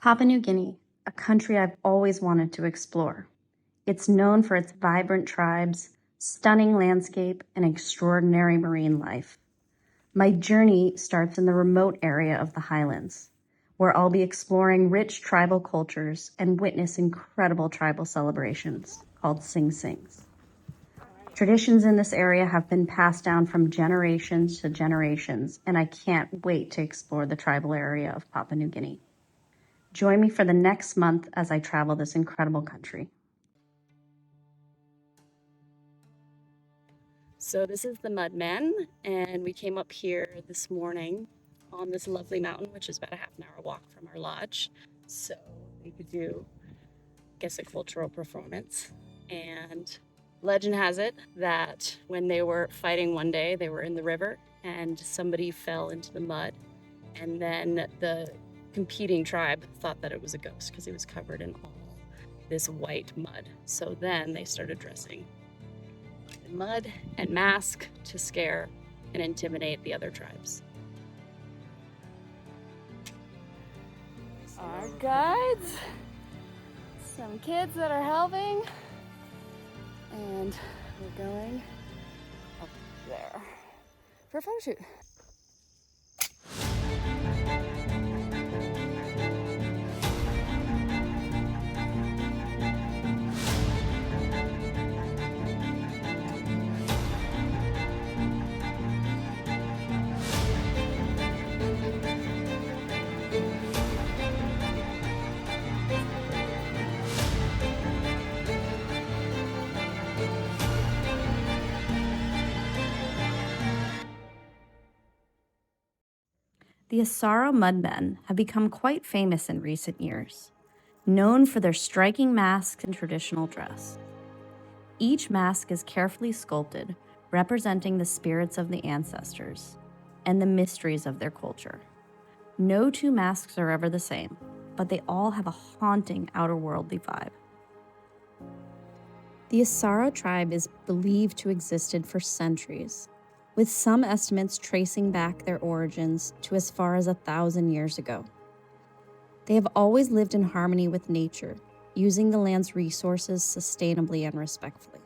Papua New Guinea, a country I've always wanted to explore. It's known for its vibrant tribes, stunning landscape, and extraordinary marine life. My journey starts in the remote area of the highlands, where I'll be exploring rich tribal cultures and witness incredible tribal celebrations called Sing Sings. Traditions in this area have been passed down from generations to generations, and I can't wait to explore the tribal area of Papua New Guinea. Join me for the next month as I travel this incredible country. So this is the Mudmen, and we came up here this morning on this lovely mountain, which is about a half an hour walk from our lodge. So we could do, I guess, a cultural performance. And legend has it that when they were fighting one day, they were in the river and somebody fell into the mud. And then the competing tribe thought that it was a ghost because he was covered in all this white mud. So then they started dressing in mud and mask to scare and intimidate the other tribes. Our guides, some kids that are helping, and we're going up there for a photo shoot. The Assaro Mudmen have become quite famous in recent years, known for their striking masks and traditional dress. Each mask is carefully sculpted, representing the spirits of the ancestors and the mysteries of their culture. No two masks are ever the same, but they all have a haunting outer-worldly vibe. The Asaro tribe is believed to have existed for centuries, with some estimates tracing back their origins to as far as 1,000 years ago. They have always lived in harmony with nature, using the land's resources sustainably and respectfully.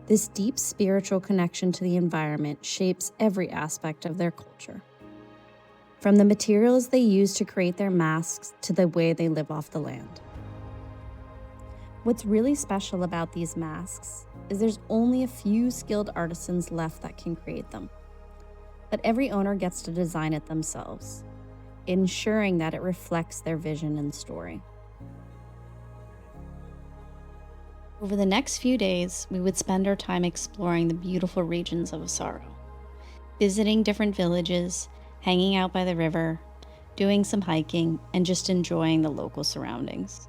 This deep spiritual connection to the environment shapes every aspect of their culture, from the materials they use to create their masks to the way they live off the land. What's really special about these masks is there's only a few skilled artisans left that can create them. But every owner gets to design it themselves, ensuring that it reflects their vision and story. Over the next few days, we would spend our time exploring the beautiful regions of Asaro, visiting different villages, hanging out by the river, doing some hiking, and just enjoying the local surroundings.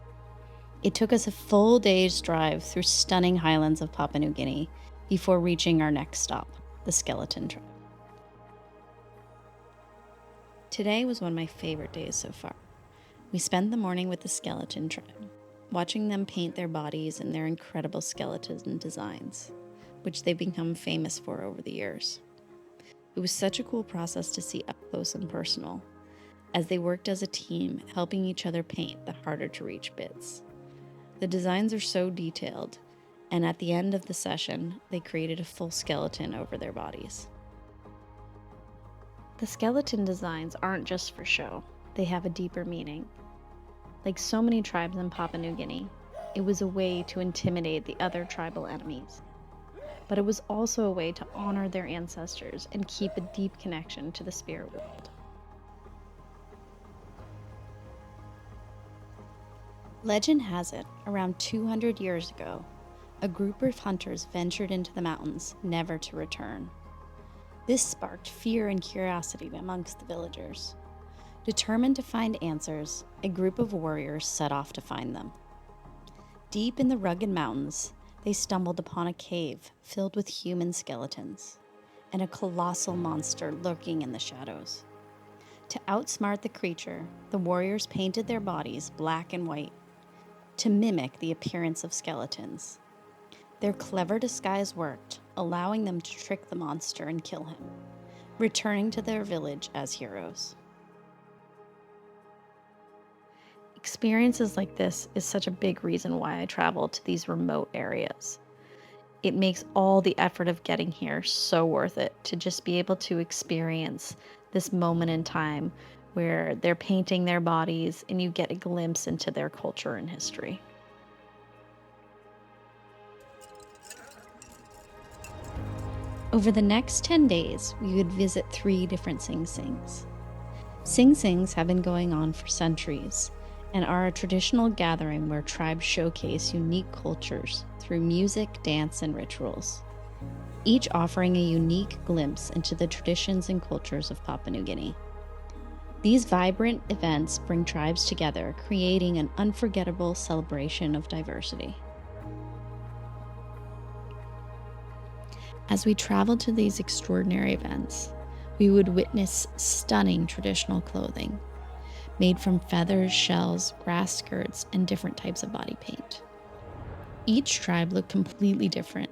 It took us a full day's drive through stunning highlands of Papua New Guinea before reaching our next stop, the Skeleton Tribe. Today was one of my favorite days so far. We spent the morning with the Skeleton Tribe, watching them paint their bodies and their incredible skeleton designs, which they've become famous for over the years. It was such a cool process to see up close and personal, as they worked as a team, helping each other paint the harder to reach bits. The designs are so detailed, and at the end of the session, they created a full skeleton over their bodies. The skeleton designs aren't just for show, they have a deeper meaning. Like so many tribes in Papua New Guinea, it was a way to intimidate the other tribal enemies. But it was also a way to honor their ancestors and keep a deep connection to the spirit world. Legend has it, around 200 years ago, a group of hunters ventured into the mountains, never to return. This sparked fear and curiosity amongst the villagers. Determined to find answers, a group of warriors set off to find them. Deep in the rugged mountains, they stumbled upon a cave filled with human skeletons and a colossal monster lurking in the shadows. To outsmart the creature, the warriors painted their bodies black and white to mimic the appearance of skeletons. Their clever disguise worked, allowing them to trick the monster and kill him, returning to their village as heroes. Experiences like this is such a big reason why I travel to these remote areas. It makes all the effort of getting here so worth it to just be able to experience this moment in time where they're painting their bodies and you get a glimpse into their culture and history. Over the next 10 days, we would visit 3 different Sing Sings. Sing Sings have been going on for centuries and are a traditional gathering where tribes showcase unique cultures through music, dance, and rituals, each offering a unique glimpse into the traditions and cultures of Papua New Guinea. These vibrant events bring tribes together, creating an unforgettable celebration of diversity. As we traveled to these extraordinary events, we would witness stunning traditional clothing made from feathers, shells, grass skirts, and different types of body paint. Each tribe looked completely different,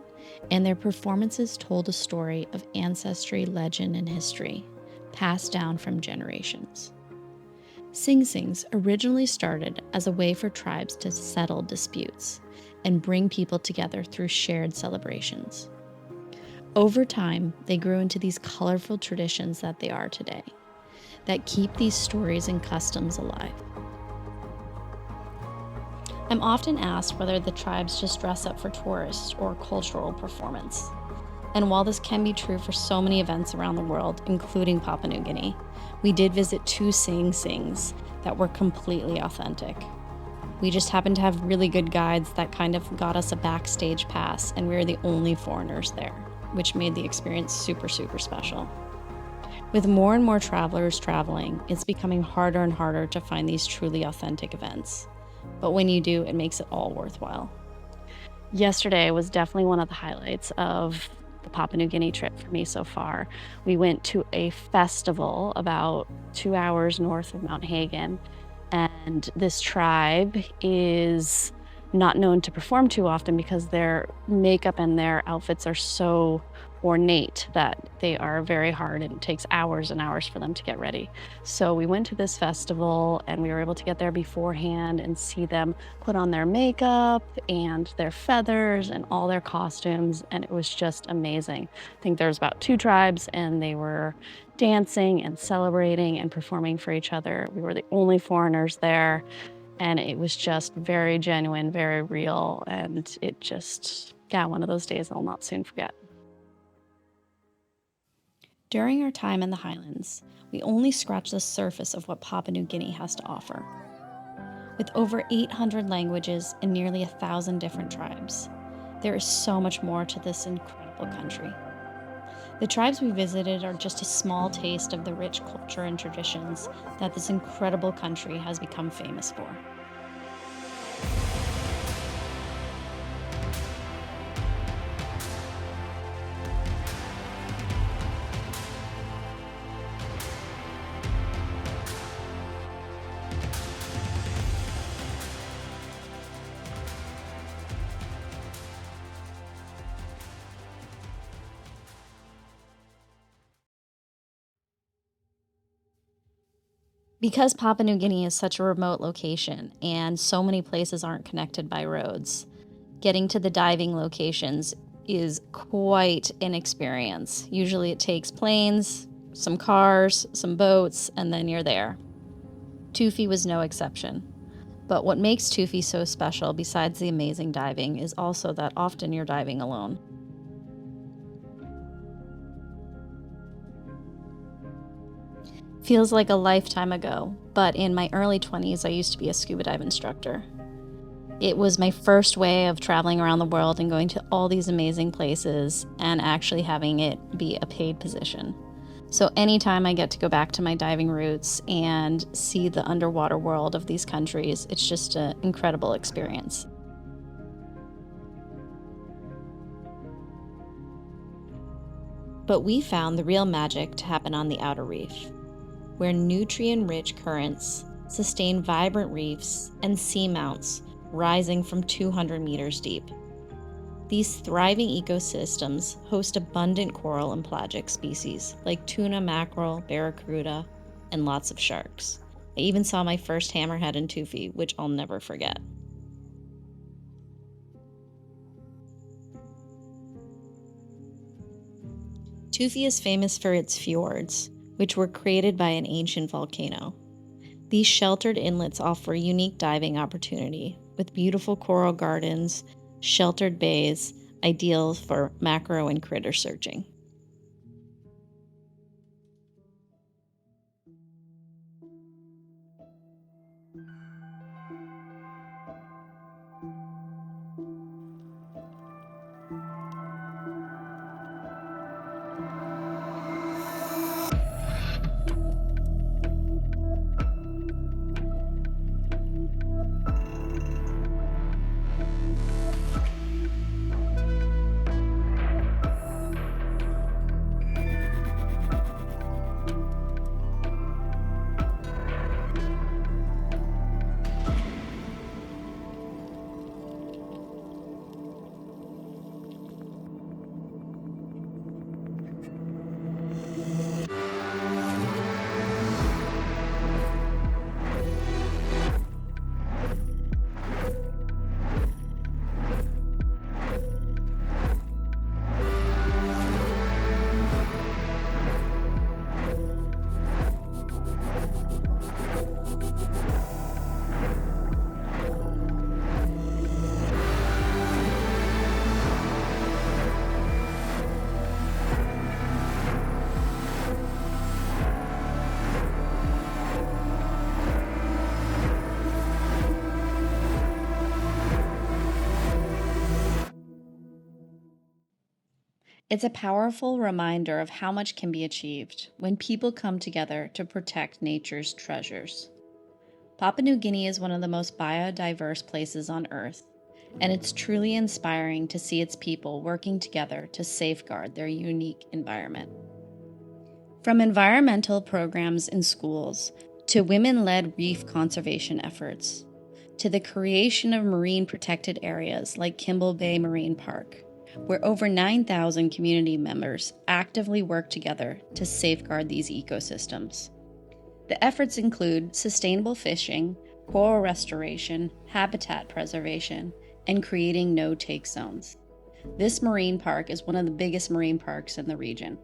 and their performances told a story of ancestry, legend, and history, passed down from generations. Sing Sings originally started as a way for tribes to settle disputes and bring people together through shared celebrations. Over time, they grew into these colorful traditions that they are today, that keep these stories and customs alive. I'm often asked whether the tribes just dress up for tourists or cultural performance. And while this can be true for so many events around the world, including Papua New Guinea, we did visit 2 Sing Sings that were completely authentic. We just happened to have really good guides that kind of got us a backstage pass, and we were the only foreigners there, which made the experience super, super special. With more and more travelers traveling, it's becoming harder and harder to find these truly authentic events. But when you do, it makes it all worthwhile. Yesterday was definitely one of the highlights of the Papua New Guinea trip for me so far. We went to a festival about 2 hours north of Mount Hagen, and this tribe is not known to perform too often because their makeup and their outfits are so ornate that they are very hard and it takes hours and hours for them to get ready. So we went to this festival and we were able to get there beforehand and see them put on their makeup and their feathers and all their costumes, and it was just amazing. I think there was about 2 tribes and they were dancing and celebrating and performing for each other. We were the only foreigners there, and it was just very genuine, very real, and it just, yeah, one of those days I'll not soon forget. During our time in the highlands, we only scratched the surface of what Papua New Guinea has to offer. With over 800 languages and nearly 1,000 different tribes, there is so much more to this incredible country. The tribes we visited are just a small taste of the rich culture and traditions that this incredible country has become famous for. Because Papua New Guinea is such a remote location and so many places aren't connected by roads, Getting to the diving locations is quite an experience. Usually it takes planes, some cars, some boats, and then you're there. Tufi was no exception. But what makes Tufi so special, besides the amazing diving, is also that often you're diving alone. Feels like a lifetime ago, but in my early 20s, I used to be a scuba dive instructor. It was my first way of traveling around the world and going to all these amazing places and actually having it be a paid position. So anytime I get to go back to my diving roots and see the underwater world of these countries, it's just an incredible experience. But we found the real magic to happen on the outer reef, where nutrient-rich currents sustain vibrant reefs and seamounts rising from 200 meters deep. These thriving ecosystems host abundant coral and pelagic species like tuna, mackerel, barracuda, and lots of sharks. I even saw my first hammerhead in Tufi, which I'll never forget. Tufi is famous for its fjords, which were created by an ancient volcano. These sheltered inlets offer a unique diving opportunity with beautiful coral gardens, sheltered bays, ideal for macro and critter searching. It's a powerful reminder of how much can be achieved when people come together to protect nature's treasures. Papua New Guinea is one of the most biodiverse places on Earth, and it's truly inspiring to see its people working together to safeguard their unique environment. From environmental programs in schools, to women-led reef conservation efforts, to the creation of marine protected areas like Kimball Bay Marine Park, where over 9,000 community members actively work together to safeguard these ecosystems. The efforts include sustainable fishing, coral restoration, habitat preservation, and creating no-take zones. This marine park is one of the biggest marine parks in the region.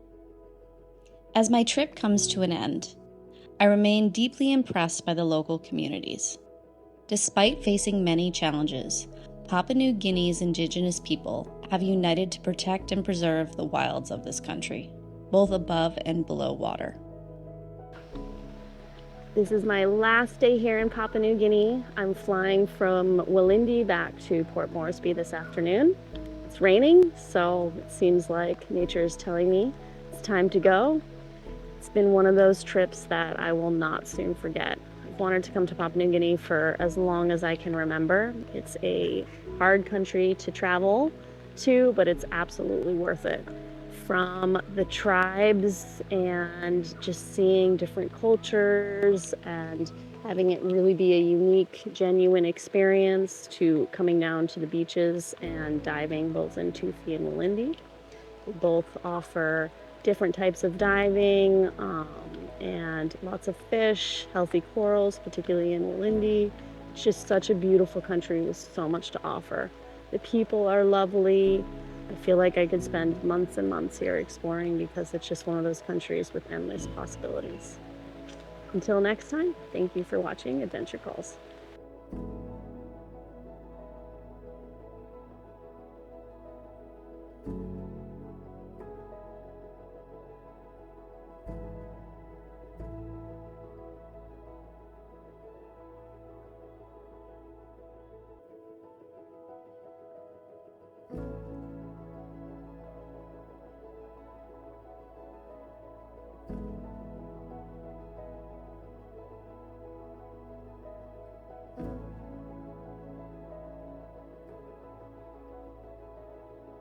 As my trip comes to an end, I remain deeply impressed by the local communities. Despite facing many challenges, Papua New Guinea's indigenous people have united to protect and preserve the wilds of this country, both above and below water. This is my last day here in Papua New Guinea. I'm flying from Walindi back to Port Moresby this afternoon. It's raining, so it seems like nature is telling me it's time to go. It's been one of those trips that I will not soon forget. I've wanted to come to Papua New Guinea for as long as I can remember. It's a hard country to travel to, but it's absolutely worth it. From the tribes and just seeing different cultures and having it really be a unique, genuine experience, to coming down to the beaches and diving both in Tufi and Walindi. They both offer different types of diving and lots of fish, healthy corals, particularly in Walindi. It's just such a beautiful country with so much to offer. The people are lovely. I feel like I could spend months and months here exploring because it's just one of those countries with endless possibilities. Until next time, thank you for watching Adventure Calls.